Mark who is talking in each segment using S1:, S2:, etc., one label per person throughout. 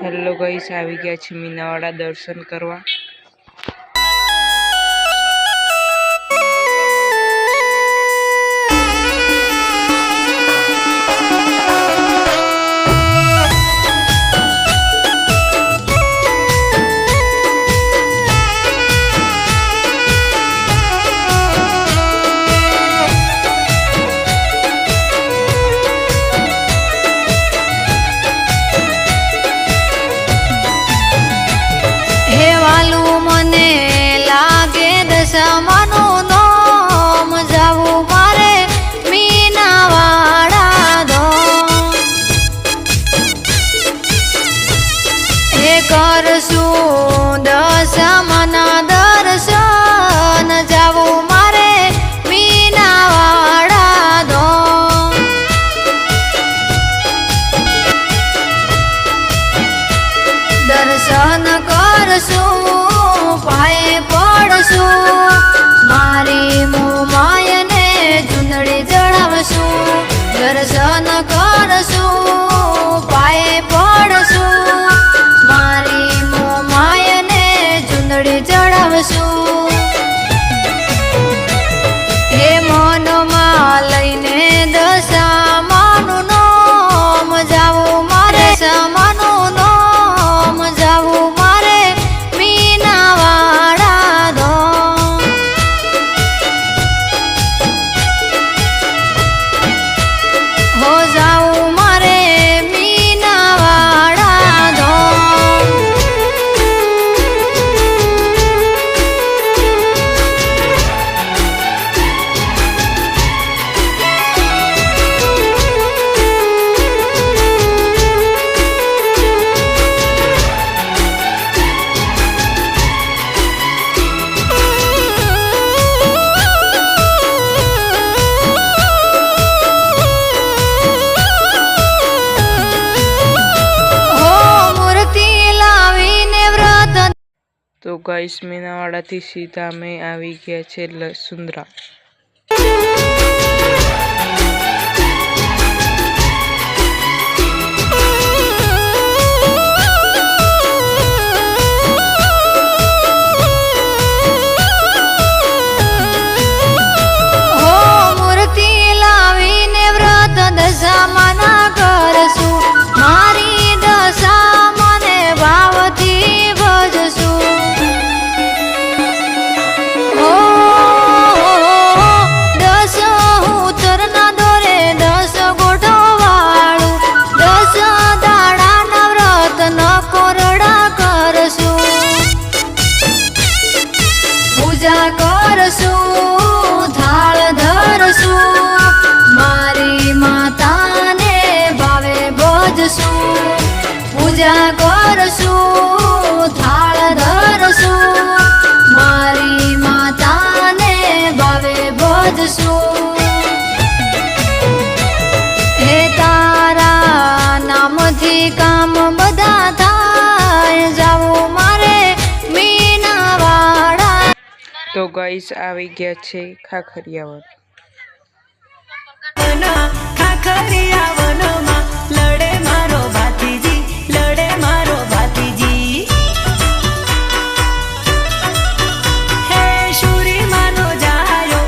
S1: Hello guys, આવી ગયા છે મીનાવાડા દર્શન કરવા।
S2: દશામાનું નોમ જાવું મારે મીનાવાડા ધોમ હે કરશું દશામાના દર્શન જાવું મારે મીનાવાડા ધોમ દર્શન કરશું પાયે પડશું મારી મોમાયને ચૂંદડી ચડાવશું દર્શન કરશું પાયે પડશું મારી મોમાયને ચૂંદડી ચડાવશું હે મનમાં લઈને દશામાનું નોમ જાવું મારે દશામાનું નોમ જાવું મારે મીનાવાડા ધોમ હો જાવું મારે મીનાવાડા ધોમ
S1: તો ગાઈસ, મીનાવાડાથી સીધા અમે આવી ગયા છે લસુંદરા।
S2: દશામાના કરશું મારી દશા મને ભાવથી ભજશું હો 10 ઉતરના દોરે 10 ગોઠવાળું 10 દાડાના વ્રત ન કોરડા કરશું પૂજા કરશું થાળ ધરશું મારી માતાને ભાવે ભજશું પૂજા કરશું થાળ ધરશું મારી માતાને ભાવે ભજશું હે તારા નામથી કામ બધા થાય જાવું મારે મીનાવાડા।
S1: તો ગાઈસ, આવી ગયા છે ખાખરિયાવન।
S3: ખાખરિયાવનમાં લડે મારો ભાતીજી લડે મારો ભાતીજી હે શુરી માનો જાયો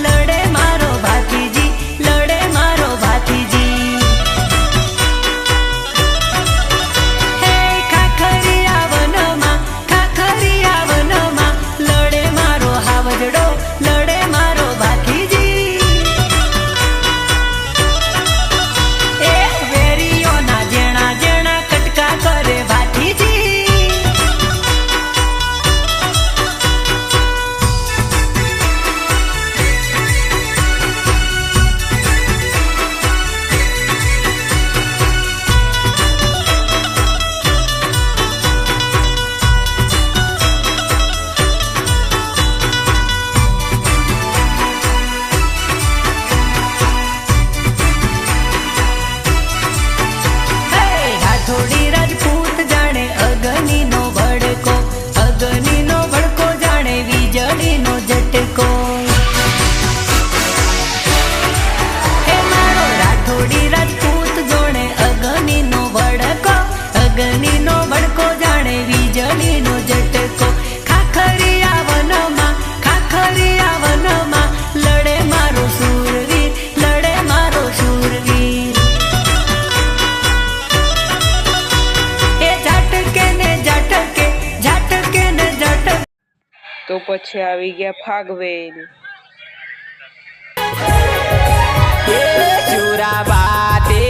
S3: લડે મારો ભાતીજી લડે મારો ભાતીજી હે ખાખરિયાવનમાં લડે મારો હાવજડો લડે મારો ભાતીજી
S1: પછી આવી ગયા ફાગવેલ.
S3: चूरा बाते